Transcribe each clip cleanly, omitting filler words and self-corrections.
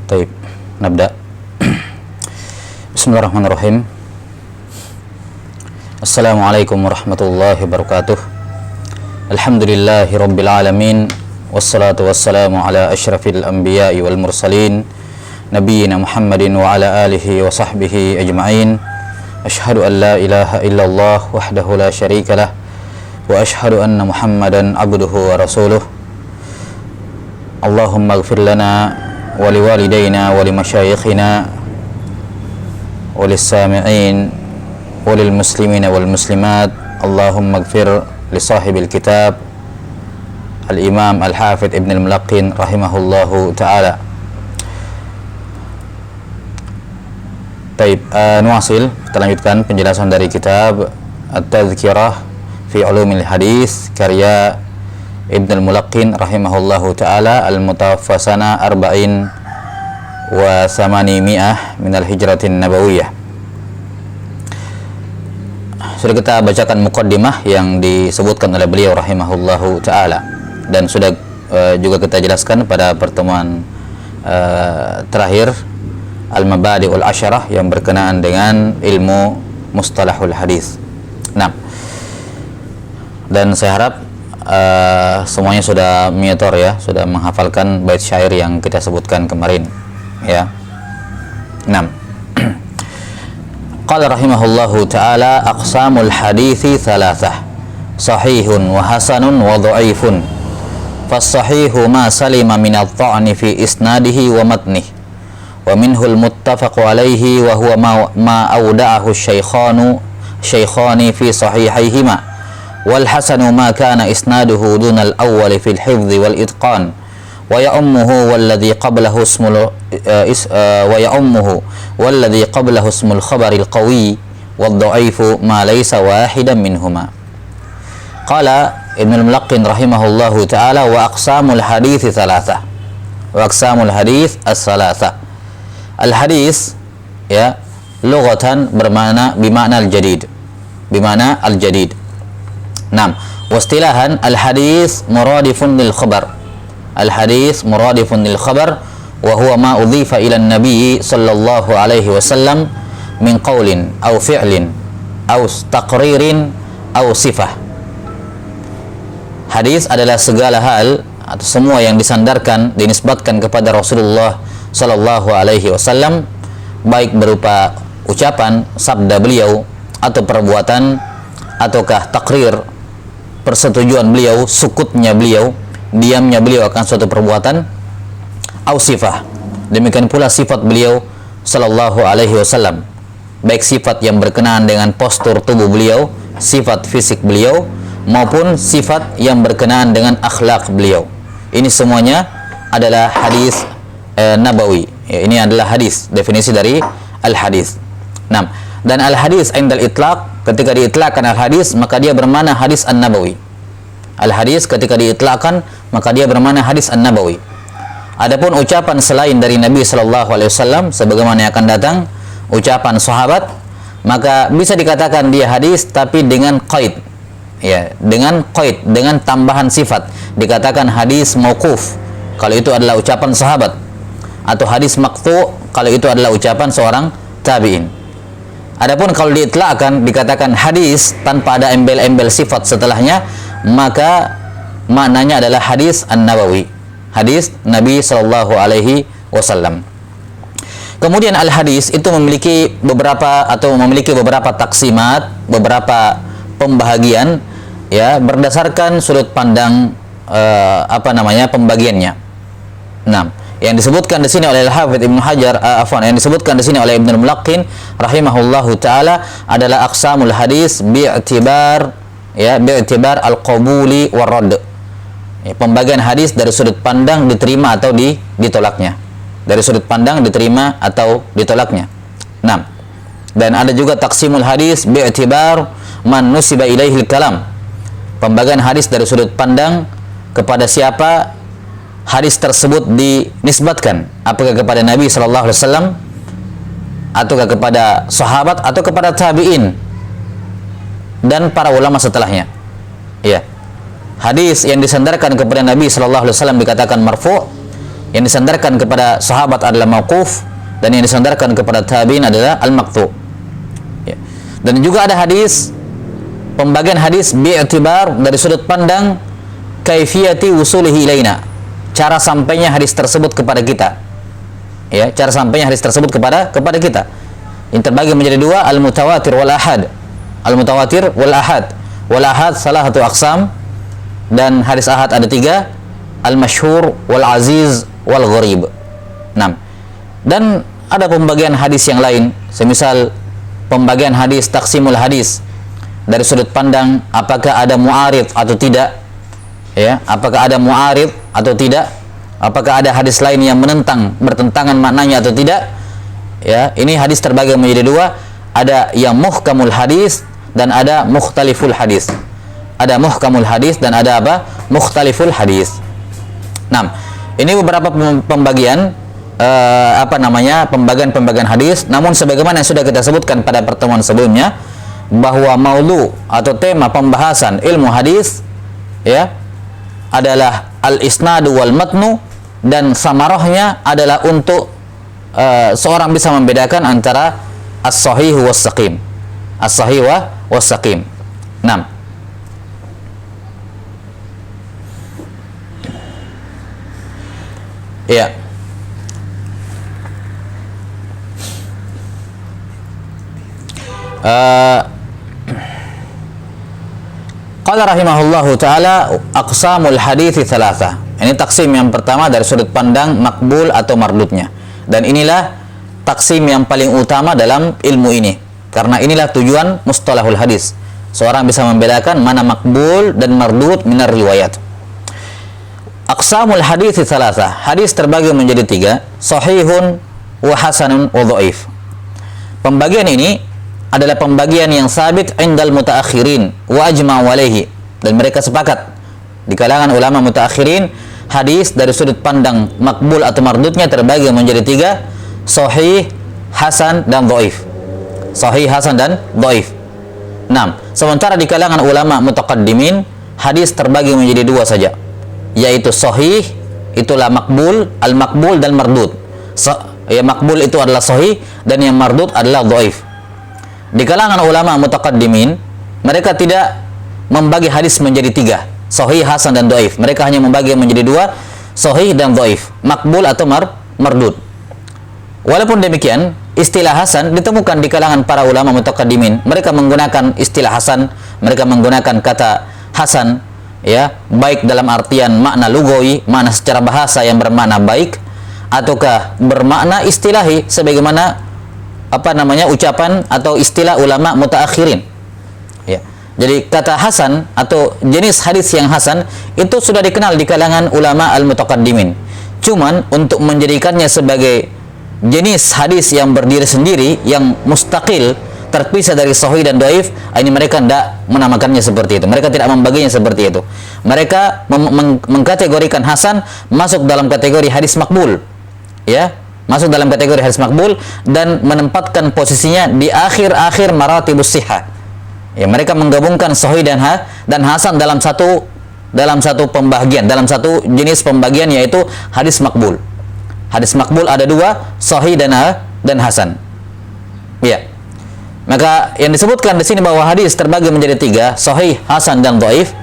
طيب نبدأ. بسم الله الرحمن الرحيم. السلام عليكم ورحمة الله وبركاته. الحمد لله رب العالمين، والصلاة والسلام على أشرف الأنبياء والمرسلين نبينا محمد وعلى آله وصحبه أجمعين. أشهد أن لا إله إلا الله وحده لا شريك له، وأشهد أن محمدا عبده ورسوله. اللهم اغفر لنا ولوالدينا ولمشايخنا وللسامعين وللمسلمين والمسلمات. اللهم اغفر لصاحب الكتاب الإمام الحافظ ابن الملقن رحمه الله تعالى. Baik, nuasil, kita lanjutkan penjelasan dari kitab At-Tadhkirah fi Ulumil Hadis karya Ibn al-Mulaqqin rahimahullahu ta'ala, al-mutawaffa sana arba'in wa samanimi'ah minal hijratin nabawiyah. Sudah kita bacakan muqaddimah yang disebutkan oleh beliau rahimahullahu ta'ala, dan sudah juga kita jelaskan pada pertemuan terakhir al-mabadi'ul asyarah yang berkenaan dengan ilmu mustalahul hadis. Nah, dan saya harap semuanya sudah miator ya, sudah menghafalkan bait syair yang kita sebutkan kemarin ya. Nah, qala rahimahullahu ta'ala aqsamul hadithi thalathah sahihun wa hasanun wa dha'ifun. Fas-sahihu ma salima min at-ta'ni fi isnadihi wa matnihi, wa minhul muttafaqu alaihi wa huwa ma awda'ahu shaykhani fi sahihayhima, wal hasanu ma kana isnaduhu dunal awwali fil hifdhi wal itqan, wa ya'ummuhu walladhi qablahu ismul khabaril qawi, wad dha'ifu ma laysa wahidan minhuma. Qala Ibn al-Mulaqqin rahimahullahu ta'ala wa aqsamul hadithi thalatha, wa aqsamul hadith as-salatha. Al-hadis ya lughatan bermakna bimakna al-jadid, bimakna al-jadid. Naam, wastilahan al-hadis muradifun lil khabar. Al-hadis muradifun lil khabar wa huwa ma udhifa ila an-nabi sallallahu alaihi wasallam min qaulin aw fi'lin aw taqririn aw sifah. Hadis adalah segala hal atau semua yang disandarkan, dinisbatkan kepada Rasulullah sallallahu alaihi wasallam, baik berupa ucapan, sabda beliau, atau perbuatan, ataukah takrir, persetujuan beliau, sukutnya beliau, diamnya beliau akan suatu perbuatan, au sifah, demikian pula sifat beliau sallallahu alaihi wasallam, baik sifat yang berkenaan dengan postur tubuh beliau, sifat fisik beliau, maupun sifat yang berkenaan dengan akhlak beliau. Ini semuanya adalah hadis nabawi ya, ini adalah hadis, definisi dari al-hadis. Nah, dan al-hadis indal itlaq, ketika diitlaqkan al-hadis maka dia bermakna hadis an-nabawi. Al-hadis ketika diitlaqkan maka dia bermakna hadis an-nabawi. Adapun ucapan selain dari Nabi sallallahu alaihi wasallam sebagaimana yang akan datang, ucapan sahabat, maka bisa dikatakan dia hadis tapi dengan qaid ya, dengan qaid, dengan tambahan sifat, dikatakan hadis mauquf kalau itu adalah ucapan sahabat, atau hadis maqtu kalau itu adalah ucapan seorang tabi'in. Adapun kalau diitlaqkan dikatakan hadis tanpa ada embel-embel sifat setelahnya, maka maknanya adalah hadis an-nabawi, hadis Nabi sallallahu alaihi wasallam. Kemudian al-hadis itu memiliki beberapa taksimat, beberapa pembahagian ya, berdasarkan sudut pandang pembagiannya. Nah, yang disebutkan di sini oleh Al-Hafidz Ibnu Hajar, yang disebutkan di sini oleh Ibn al-Mulaqqin rahimahullahu taala adalah aqsamul hadis bi'tibar al-qabuli war-radd. Ya, pembagian hadis dari sudut pandang diterima atau ditolaknya. Dari sudut pandang diterima atau ditolaknya. Nah, dan ada juga taqsimul hadis bi'tibar man nusiba ilaihil kalam. Pembagian hadis dari sudut pandang kepada siapa hadis tersebut dinisbatkan, apakah kepada Nabi sallallahu alaihi wasallam, ataukah kepada sahabat, atau kepada tabi'in dan para ulama setelahnya. Ya. Hadis yang disandarkan kepada Nabi sallallahu alaihi wasallam dikatakan marfu', Yang disandarkan kepada sahabat adalah mauquf, dan yang disandarkan kepada tabi'in adalah al-maqtu'. Ya. Dan juga ada hadis, pembagian hadis bi'tibar dari sudut pandang kaifiyati wusulihi ilaina, cara sampainya hadis tersebut kepada kita. Ya, cara sampainya hadis tersebut kepada kita. Yang terbagi menjadi dua, al-mutawatir wal ahad. Al-mutawatir wal ahad. Wal ahad salah satu aqsam, dan hadis ahad ada tiga, al-masyhur wal aziz wal gharib. 6. Dan ada pembagian hadis yang lain, semisal pembagian hadis taksimul hadis dari sudut pandang apakah ada mu'arid atau tidak, ya, apakah ada mu'arid atau tidak, apakah ada hadis lain yang menentang, bertentangan maknanya atau tidak. Ya, ini hadis terbagi menjadi dua, ada yang muhkamul hadis dan ada mukhtaliful hadis. Ada muhkamul hadis dan ada apa? Mukhtaliful hadis. 6. Ini beberapa pembagian pembagian hadis. Namun sebagaimana yang sudah kita sebutkan pada pertemuan sebelumnya, bahwa maudhu atau tema pembahasan ilmu hadis, ya, adalah al-isnadu wal matnu, dan samarahnya adalah untuk seorang bisa membedakan antara as-sahih was saqim. As-sahih was saqim. 6. Ya. Qala rahimahullahu ta'ala aqsamul hadithi thalatha. Ini taksim yang pertama dari sudut pandang makbul atau mardudnya. Dan inilah taksim yang paling utama dalam ilmu ini, karena inilah tujuan mustalahul hadis. Seorang bisa membedakan mana makbul dan mardud minar riwayat. Aqsamul hadithi thalatha. Hadis terbagi menjadi tiga, sahihun wa hasanun wa dhaif. Pembagian ini adalah pembagian yang sabit indal mutaakhirin wa ajma'u alaihi, dan mereka sepakat di kalangan ulama mutaakhirin, hadis dari sudut pandang makbul atau mardudnya terbagi menjadi tiga, sahih, hasan, dan dhaif. Sahih, hasan, dan dhaif. 6. Sementara di kalangan ulama mutaqaddimin, hadis terbagi menjadi dua saja, yaitu sahih, itulah makbul, al-makbul dan mardud. Makbul itu adalah sahih, dan yang mardud adalah dhaif. Di kalangan ulama mutaqaddimin, mereka tidak membagi hadis menjadi tiga, sahih, hasan, dan dhaif. Mereka hanya membagi menjadi dua, sahih dan dhaif, makbul atau mardud. Walaupun demikian, istilah hasan ditemukan di kalangan para ulama mutaqaddimin. Mereka menggunakan istilah hasan, mereka menggunakan kata hasan, ya, baik dalam artian makna lugawi, makna secara bahasa yang bermakna baik, ataukah bermakna istilahi sebagaimana ucapan atau istilah ulama mutaakhirin. Ya. Jadi kata hasan atau jenis hadis yang hasan itu sudah dikenal di kalangan ulama al-mutaqaddimin. Cuman untuk menjadikannya sebagai jenis hadis yang berdiri sendiri, yang mustaqil, terpisah dari sahih dan dhaif, ini mereka tidak menamakannya seperti itu. Mereka tidak membaginya seperti itu. Mereka mengkategorikan hasan masuk dalam kategori hadis makbul, ya, masuk dalam kategori hadis makbul, dan menempatkan posisinya di akhir-akhir maratibus sihah. Ya, mereka menggabungkan sahih dan hasan dalam satu pembagian, dalam satu jenis pembagian, yaitu hadis makbul. Hadis makbul ada dua, sahih dan hasan. Ya. Maka yang disebutkan di sini bahwa hadis terbagi menjadi tiga, sahih, hasan, dan dhaif,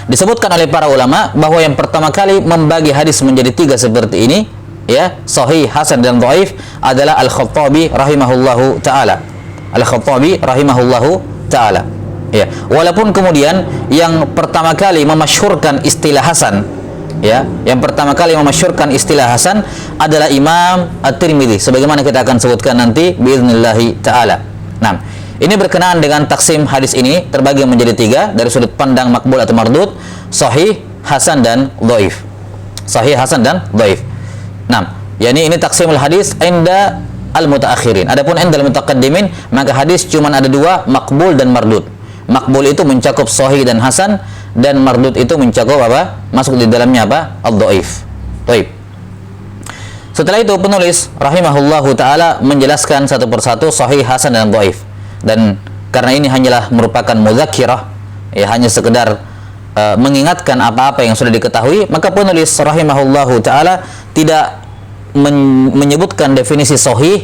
disebutkan oleh para ulama bahwa yang pertama kali membagi hadis menjadi tiga seperti ini, ya, sahih, hasan, dan dhaif, adalah Al-Khattabi rahimahullahu ta'ala. Al-Khattabi rahimahullahu ta'ala. Ya, walaupun kemudian yang pertama kali memasyhurkan istilah hasan, ya, yang pertama kali memasyhurkan istilah hasan adalah Imam At-Tirmidzi, sebagaimana kita akan sebutkan nanti biidznillahi ta'ala. Nah, ini berkenaan dengan taksim hadis ini terbagi menjadi tiga dari sudut pandang makbul atau mardud, sahih, hasan, dan dhaif. Sahih, hasan, dan dhaif. Nah, yakni ini taksimul hadis inda al-mutaakhirin. Adapun inda al-mutaqaddimin, maka hadis cuma ada dua, makbul dan mardud. Makbul itu mencakup sahih dan hasan, dan mardud itu mencakup apa? Masuk di dalamnya apa? Ad-dhaif. Baik. Setelah itu penulis rahimahullahu ta'ala menjelaskan satu persatu sahih, hasan, dan dhaif. Dan karena ini hanyalah merupakan mudzakirah, ya, hanya sekedar mengingatkan apa-apa yang sudah diketahui, maka penulis rahimahullahu taala tidak menyebutkan definisi sahih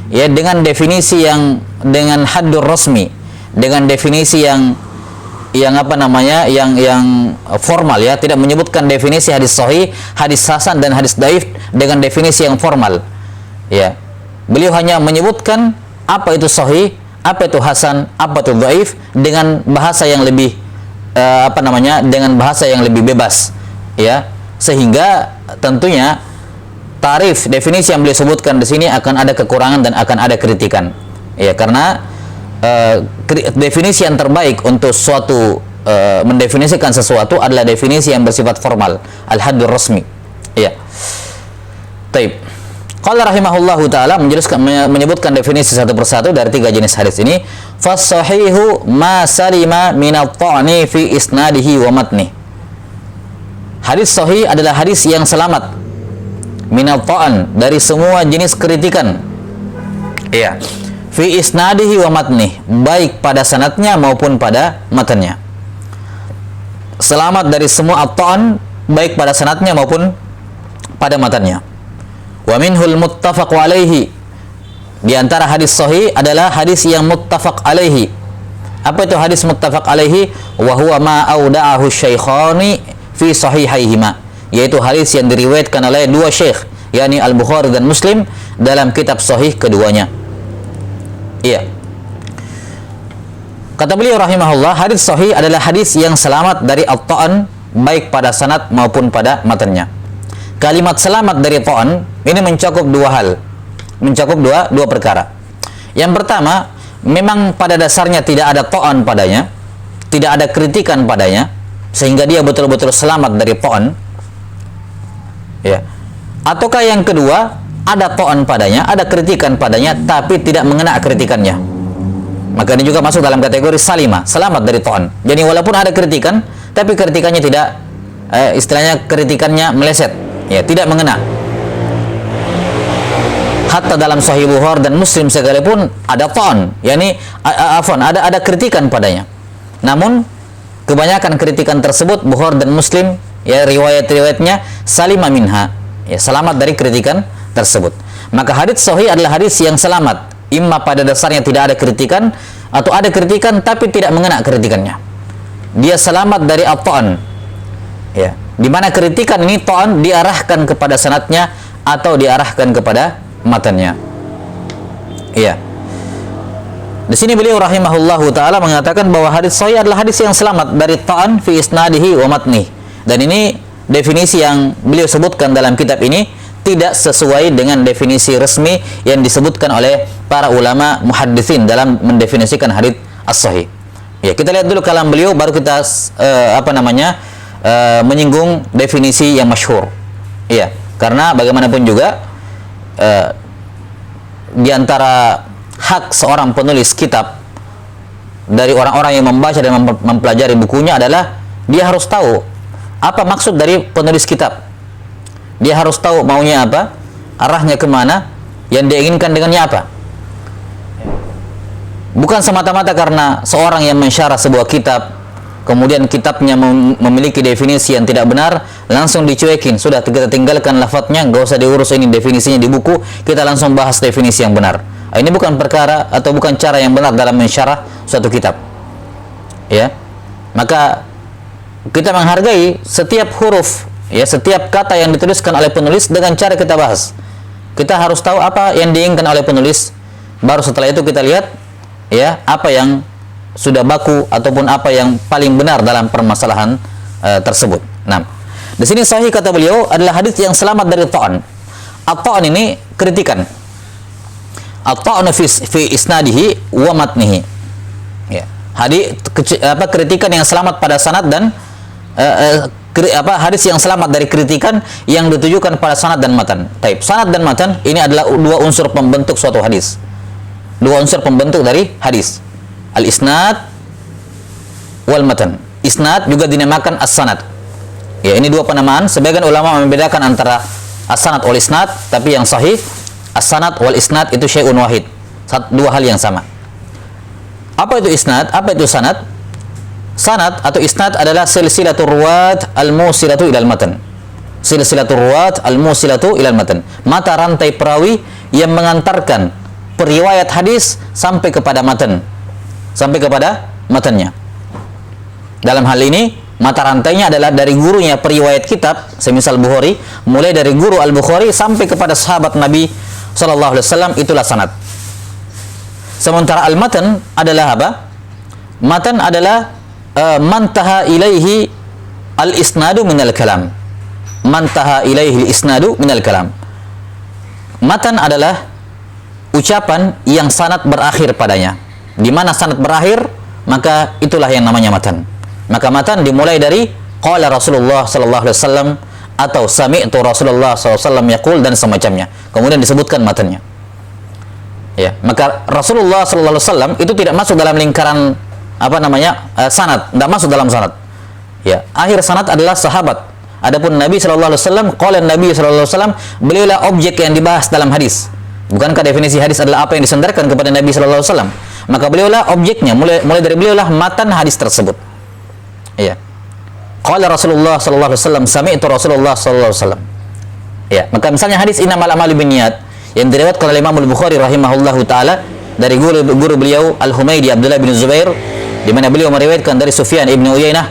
ya dengan definisi yang dengan haddur rasmi, dengan definisi yang apa namanya yang formal ya, tidak menyebutkan definisi hadis sahih, hadis hasan dan hadis dhaif dengan definisi yang formal ya. Beliau hanya menyebutkan apa itu sahih, apa itu hasan, apa itu dhaif dengan bahasa yang lebih dengan bahasa yang lebih bebas ya, sehingga tentunya tarif definisi yang beliau sebutkan di sini akan ada kekurangan dan akan ada kritikan ya, karena definisi yang terbaik untuk suatu mendefinisikan sesuatu adalah definisi yang bersifat formal, al-haddur rasmi ya. Taib. Qala rahimahullahu taala menyebutkan definisi satu persatu dari 3 jenis hadis ini. Fas-sahihu ma salima min at-ta'ni fi isnadihi wa matni. Hadis sahih adalah hadis yang selamat min at-ta'n, dari semua jenis kritikan. Iya. Fi isnadihi wa matni, baik pada sanadnya maupun pada matanya. Selamat dari semua at-ta'n, baik pada sanadnya maupun pada matanya. Wa minhul muttafaq alaihi, di antara hadis sahih adalah hadis yang muttafaq alaihi. Apa itu hadis muttafaq alaihi? Wa huwa ma auda'ahu syaikhani fi sahihaihima, yaitu hadis yang diriwayatkan oleh 2 syekh, yakni Al-Bukhari dan Muslim dalam kitab sahih keduanya. Iya. Kata beliau rahimahullah, hadis sahih adalah hadis yang selamat dari at-ta'n, baik pada sanad maupun pada matanya. Kalimat selamat dari ta'n ini mencakup 2 hal, mencakup dua perkara. Yang pertama, memang pada dasarnya tidak ada ta'n padanya, tidak ada kritikan padanya, sehingga dia betul-betul selamat dari ta'n. Ya. Ataukah yang kedua, ada ta'n padanya, ada kritikan padanya, tapi tidak mengena kritikannya. Maka ini juga masuk dalam kategori salima, selamat dari ta'n. Jadi walaupun ada kritikan, tapi kritikannya tidak istilahnya kritikannya meleset, ya, tidak mengena. Hatta dalam Sahih Bukhari dan Muslim sekalipun ada ta'n, yakni ada kritikan padanya. Namun kebanyakan kritikan tersebut Bukhari dan Muslim ya riwayat-riwayatnya salima minha, ya, selamat dari kritikan tersebut. Maka hadis sahih adalah hadis yang selamat, imma pada dasarnya tidak ada kritikan atau ada kritikan tapi tidak mengena kritikannya. Dia selamat dari at-ta'n. Ya, di mana kritikan ini ta'n diarahkan kepada sanadnya atau diarahkan kepada matanya. Iya. Di sini beliau rahimahullahu taala mengatakan bahwa hadis sahih adalah hadis yang selamat dari ta'n fi isnadihi wa matni. Dan ini definisi yang beliau sebutkan dalam kitab ini tidak sesuai dengan definisi resmi yang disebutkan oleh para ulama muhadditsin dalam mendefinisikan hadis as-sahih. Ya, kita lihat dulu kalam beliau baru kita menyinggung definisi yang masyhur. Iya, karena bagaimanapun juga di antara hak seorang penulis kitab dari orang-orang yang membaca dan mempelajari bukunya adalah dia harus tahu apa maksud dari penulis kitab. Dia harus tahu maunya apa, arahnya kemana, yang dia inginkan dengannya apa. Bukan semata-mata karena seorang yang mensyarah sebuah kitab kemudian kitabnya memiliki definisi yang tidak benar, langsung dicuekin, sudah kita tinggalkan lafadznya, nggak usah diurus ini definisinya di buku, kita langsung bahas definisi yang benar. Ini bukan perkara atau bukan cara yang benar dalam mensyarah suatu kitab. Ya, maka kita menghargai setiap huruf, ya, setiap kata yang dituliskan oleh penulis dengan cara kita bahas. Kita harus tahu apa yang diinginkan oleh penulis, baru setelah itu kita lihat, ya, apa yang sudah baku ataupun apa yang paling benar dalam permasalahan tersebut. Nah, di sini sahih kata beliau adalah hadis yang selamat dari ta'n. At-ta'n ini kritikan. At-ta'nu fi isnadihi wa matnihi. Ya, kritikan yang selamat pada sanad dan hadis yang selamat dari kritikan yang ditujukan pada sanad dan matan. Taib. Sanad dan matan ini adalah 2 unsur pembentuk suatu hadis. 2 unsur pembentuk dari hadis. Al-isnad wal matan. Isnad juga dinamakan as-sanad. Ya, ini 2 penamaan. Sebagian ulama membedakan antara as-sanad wal isnad, tapi yang sahih as-sanad wal isnad itu syai'un wahid. 2 hal yang sama. Apa itu isnad? Apa itu sanad? sanad atau isnad adalah silsilatur ruwat al-musilatu ilal matan. Silsilatur ruwat al-musilatu ilal matan. Mata rantai perawi yang mengantarkan periwayat hadis sampai kepada matan. Sampai kepada matannya. Dalam hal ini, mata rantainya adalah dari gurunya periwayat kitab, semisal Bukhari, mulai dari guru Al-Bukhari sampai kepada sahabat Nabi sallallahu alaihi wasallam, itulah sanad. Sementara al-matan adalah apa? Matan adalah mantaha ilaihi al-isnadu minal kalam. Mantaha ilaihi al-isnadu minal kalam. Matan adalah ucapan yang sanad berakhir padanya. Di mana sanad berakhir, maka itulah yang namanya matan. Maka matan dimulai dari qala Rasulullah sallallahu alaihi wasallam atau sami'tu Rasulullah sallallahu alaihi wasallam yaqul dan semacamnya. Kemudian disebutkan matannya. Ya, maka Rasulullah sallallahu alaihi wasallam itu tidak masuk dalam lingkaran sanad, tidak masuk dalam sanad. Ya, akhir sanad adalah sahabat. Adapun Nabi sallallahu alaihi wasallam, qala Nabi sallallahu alaihi wasallam, beliaulah objek yang dibahas dalam hadis. Bukankah definisi hadis adalah apa yang disandarkan kepada Nabi sallallahu alaihi wasallam? Maka beliaulah objeknya, mulai dari beliaulah matan hadis tersebut. Ya. Qala Rasulullah sallallahu alaihi wasallam, sami'tu Rasulullah sallallahu alaihi wasallam. Ya, maka misalnya hadis innamal a'malu binniyat yang diriwayatkan oleh Imam Al-Bukhari rahimahullahu taala dari guru beliau Al-Humaidi Abdullah bin Zubair, di mana beliau meriwayatkan dari Sufyan ibn Uyainah,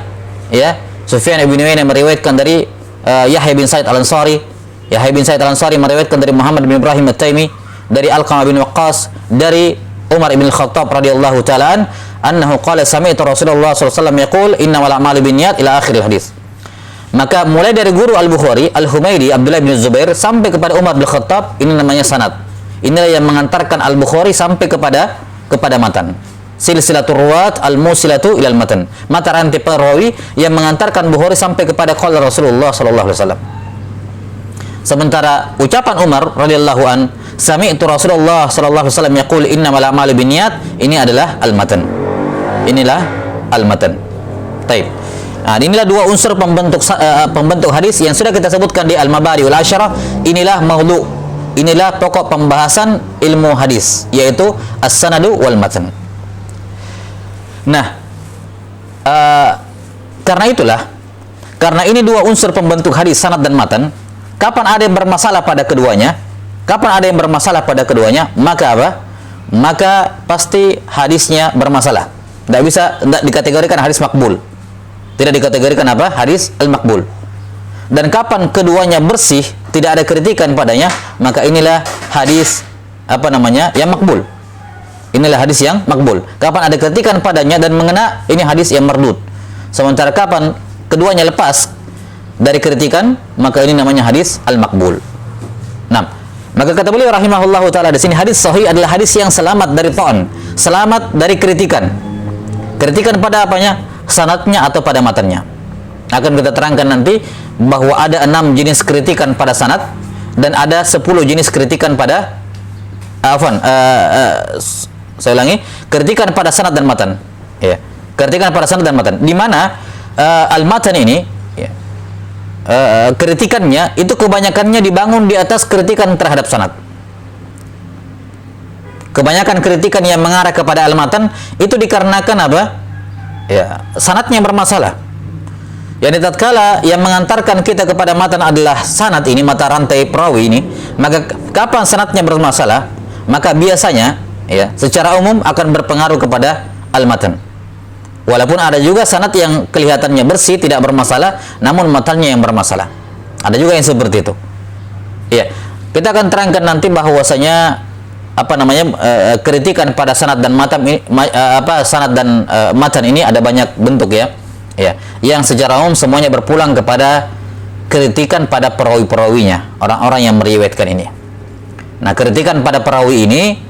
ya. Sufyan ibn Uyainah meriwayatkan dari Yahya bin Sa'id Al-Ansari. Yahya bin Sa'id Al-Ansari meriwayatkan dari Muhammad bin Ibrahim At-Taimi, dari Alqamah bin Waqqas, dari Umar bin Al-Khattab radhiyallahu ta'ala annahu qala sami'tu Rasulullah sallallahu alaihi wasallam yaqul innamal a'malu binniyat ila akhir hadis. Maka mulai dari guru Al-Bukhari, Al-Humaidi, Abdullah bin Zubair sampai kepada Umar bin Khattab, ini namanya sanad. Inilah yang mengantarkan Al-Bukhari sampai kepada matan. Silsilatur ruwat al-musilatu ilal matan. Mata rantai perawi yang mengantarkan Bukhari sampai kepada qala Rasulullah sallallahu alaihi wasallam. Sementara ucapan Umar radhiyallahu an, sami'tu Rasulullah sallallahu alaihi wasallam yaqul innamal a'malu binniyat, ini adalah al-matan. Inilah al-matan. Baik. Nah, inilah dua unsur pembentuk hadis yang sudah kita sebutkan di Al-Mabadi wal Asyarah. Inilah maudhu, inilah pokok pembahasan ilmu hadis, yaitu as-sanadu wal matan. Nah, karena ini dua unsur pembentuk hadis, sanad dan matan. Kapan ada yang bermasalah pada keduanya? Maka apa? Maka pasti hadisnya bermasalah. Tidak dikategorikan hadis makbul. Tidak dikategorikan apa? Hadis al-makbul. Dan kapan keduanya bersih, tidak ada kritikan padanya, maka inilah hadis yang makbul. Inilah hadis yang makbul. Kapan ada kritikan padanya dan mengena, ini hadis yang mardud. Sementara kapan keduanya lepas dari kritikan, maka ini namanya hadis al-makbul. Nah, maka kata beliau rahimahullahu taala di sini, hadis sahih adalah hadis yang selamat dari ta'an, selamat dari kritikan. Kritikan pada apanya? Sanadnya atau pada matannya. Akan kita terangkan nanti bahwa ada 6 jenis kritikan pada sanad dan ada 10 jenis kritikan pada saya ulangi, kritikan pada sanad dan matan. Ya. Kritikan pada sanad dan matan. Di mana al-matan ini kritikannya itu kebanyakannya dibangun di atas kritikan terhadap sanad. Kebanyakan kritikan yang mengarah kepada al-matan itu dikarenakan apa? Ya, sanadnya bermasalah. Yani tatkala yang mengantarkan kita kepada matan adalah sanad ini, mata rantai perawi ini, maka kapan sanadnya bermasalah, maka biasanya ya secara umum akan berpengaruh kepada al-matan. Walaupun ada juga sanad yang kelihatannya bersih, tidak bermasalah, namun matannya yang bermasalah. Ada juga yang seperti itu. Ya, kita akan terangkan nanti bahwasanya kritikan pada sanad dan matan ini, sanad dan matan ini ada banyak bentuk ya. Ya, yang secara umum semuanya berpulang kepada kritikan pada perawi-perawinya, orang-orang yang meriwayatkan ini. Nah, kritikan pada perawi ini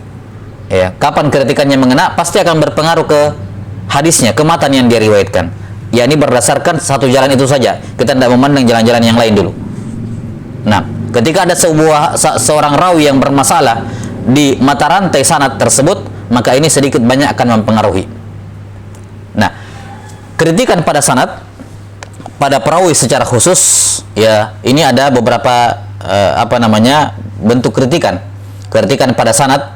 ya, kapan kritikannya mengena, pasti akan berpengaruh ke hadisnya, ke matan yang dia riwayatkan. Ya, ini berdasarkan satu jalan itu saja. Kita tidak memandang jalan-jalan yang lain dulu. Nah, ketika ada seorang rawi yang bermasalah di mata rantai sanad tersebut, maka ini sedikit banyak akan mempengaruhi. Nah, kritikan pada sanad, pada perawi secara khusus, ya ini ada beberapa bentuk kritikan. Kritikan pada sanad,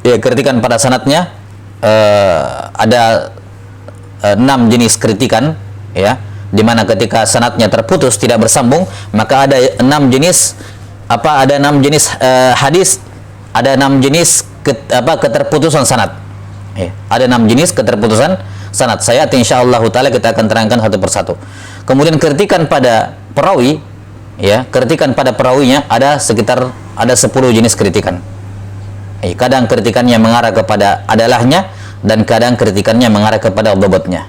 ya kritikan pada sanadnya ada 6 jenis kritikan, ya, di mana ketika sanadnya terputus tidak bersambung, maka ada 6 jenis ada 6 jenis hadis, ada 6 jenis keterputusan sanad. Ya, ada 6 jenis keterputusan sanad. Saya insyaallah taala kita akan terangkan satu persatu. Kemudian kritikan pada perawi, ya, kritikan pada perawinya ada 10 jenis kritikan. Kadang kritikannya mengarah kepada adalahnya dan kadang kritikannya mengarah kepada dhabatnya.